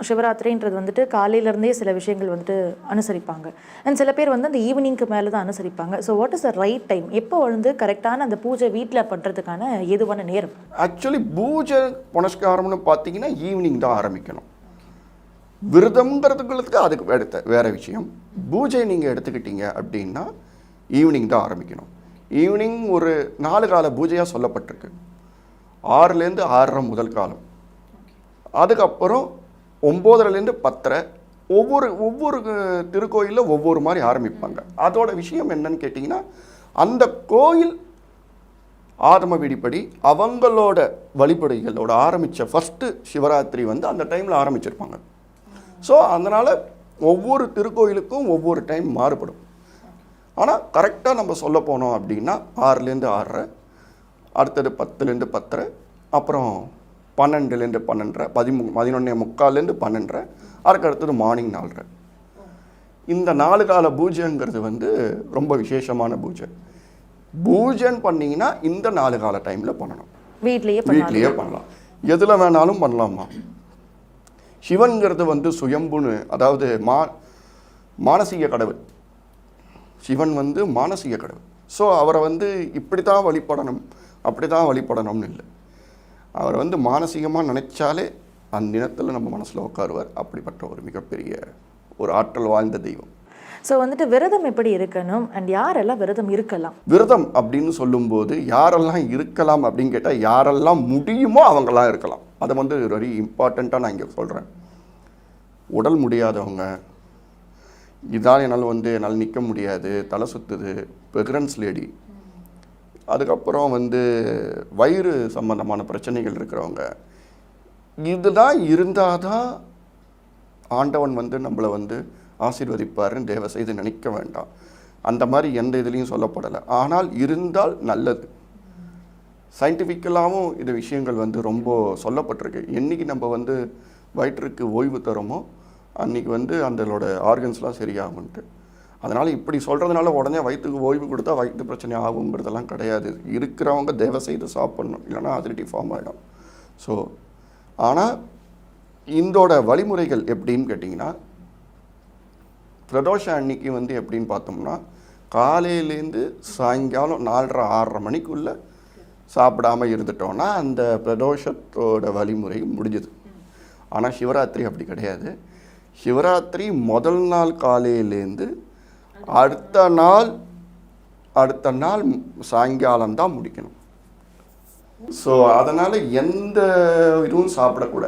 சிவராத்திரின்றது வந்துட்டு காலையிலேருந்தே சில விஷயங்கள் வந்துட்டு அனுசரிப்பாங்க. அண்ட் சில பேர் வந்து அந்த ஈவினிங்க்கு மேலே தான் அனுசரிப்பாங்க. So what is the right time? எப்போ வந்து கரெக்டான அந்த பூஜை வீட்டில் பண்ணுறதுக்கான ஏதுவான நேரம்? ஆக்சுவலி பூஜை புனஸ்காரம்னு பார்த்தீங்கன்னா ஈவினிங் தான் ஆரம்பிக்கணும். விரதம்ங்கிறதுக்கு அதுக்கு வேற விஷயம். பூஜை நீங்கள் எடுத்துக்கிட்டீங்க அப்படின்னா ஈவினிங் தான் ஆரம்பிக்கணும். ஈவினிங் ஒரு 4 கால பூஜையாக சொல்லப்பட்டிருக்கு. 6லேருந்து 6:30 முதல் காலம், அதுக்கப்புறம் 9:30லேருந்து 10:30. ஒவ்வொரு திருக்கோயிலில் ஒவ்வொரு மாதிரி ஆரம்பிப்பாங்க. அதோட விஷயம் என்னன்னு கேட்டிங்கன்னா, அந்த கோயில் ஆகம விதிப்படி அவங்களோட வழிபடைகளோட ஆரம்பித்த ஃபஸ்ட்டு சிவராத்திரி வந்து அந்த டைமில் ஆரம்பிச்சிருப்பாங்க. ஸோ அதனால் ஒவ்வொரு திருக்கோயிலுக்கும் ஒவ்வொரு டைம் மாறுபடும். ஆனால் கரெக்டாக நம்ம சொல்ல போனோம் அப்படின்னா 6லேருந்து 6:30, அடுத்தது 10லேருந்து 10:30, அப்புறம் 12லேருந்து 12:30, 11:45லேருந்து 12:30, அதுக்கு அடுத்தது மார்னிங் 4:30. இந்த 4 கால பூஜைங்கிறது வந்து ரொம்ப விசேஷமான பூஜை. பூஜைன்னு பண்ணிங்கன்னா இந்த 4 கால டைமில் பண்ணணும். வீட்லேயே பண்ணலாம், எதில் வேணாலும் பண்ணலாமா. சிவன்கிறது வந்து சுயம்புன்னு, அதாவது மானசீக கடவுள். சிவன் வந்து மானசீக கடவுள். ஸோ அவரை வந்து இப்படி தான் வழிபடணும் அப்படி தான் வழிபடணும்னு இல்லை. அவர் வந்து மானசீகமாக நினைச்சாலே அந்த தினத்தில் நம்ம மனசில் உட்காருவார். அப்படிப்பட்ட ஒரு மிகப்பெரிய ஒரு ஆற்றல் வாழ்ந்த தெய்வம். ஸோ வந்துட்டு விரதம் எப்படி இருக்கணும் அண்ட் யாரெல்லாம் விரதம் இருக்கலாம்? விரதம் அப்படின்னு சொல்லும்போது யாரெல்லாம் இருக்கலாம் அப்படின்னு கேட்டால், யாரெல்லாம் முடியுமோ அவங்களாம் இருக்கலாம். அதை வந்து வெரி இம்பார்ட்டண்ட்டாக நான் இங்கே சொல்கிறேன். உடல் முடியாதவங்க, இதால் என்னால் நிற்க முடியாது, தலை சுற்றுது, ப்ரெக்னன்ஸ் லேடி, அதுக்கப்புறம் வந்து வயிறு சம்பந்தமான பிரச்சனைகள் இருக்கிறவங்க, இதெல்லாம் இருந்தால் தான் ஆண்டவன் வந்து நம்மளை வந்து ஆசீர்வதிப்பாருன்னு தயவு செய்து நினைக்க வேண்டாம். அந்த மாதிரி எந்த இதுலேயும் சொல்லப்படலை. ஆனால் இருந்தால் நல்லது. சயின்டிஃபிக்கலாகவும் இந்த விஷயங்கள் வந்து ரொம்ப சொல்லப்பட்டிருக்கு. என்றைக்கு நம்ம வந்து வயிற்றுக்கு ஓய்வு தரோமோ அன்றைக்கி வந்து அந்தளோட ஆர்கன்ஸ்லாம் சரியாகும்ன்ட்டு. அதனால் இப்படி சொல்கிறதுனால உடனே வயிற்றுக்கு ஓய்வு கொடுத்தா வயிற்று பிரச்சனை ஆகுங்கிறதெல்லாம் கிடையாது. இருக்கிறவங்க தயவு செய்து சாப்பிட்ணும், இல்லைனா அதிலிட்டி ஃபார்ம் ஆகிடும். ஸோ ஆனால் இதோட வழிமுறைகள் எப்படின்னு கேட்டிங்கன்னா, பிரதோஷம் அன்னைக்கு வந்து எப்படின்னு பார்த்தோம்னா, காலையிலேருந்து சாயங்காலம் 4:30-6:30 மணிக்குள்ளே சாப்பிடாமல் இருந்துட்டோன்னா அந்த பிரதோஷத்தோட வழிமுறை முடிஞ்சுது. ஆனால் சிவராத்திரி அப்படி கிடையாது. சிவராத்திரி முதல் நாள் காலையிலேருந்து அடுத்த நாள் சாயங்காலம் தான் முடிக்கணும். ஸோ அதனால் எந்த இதுவும் சாப்பிடக்கூடாது.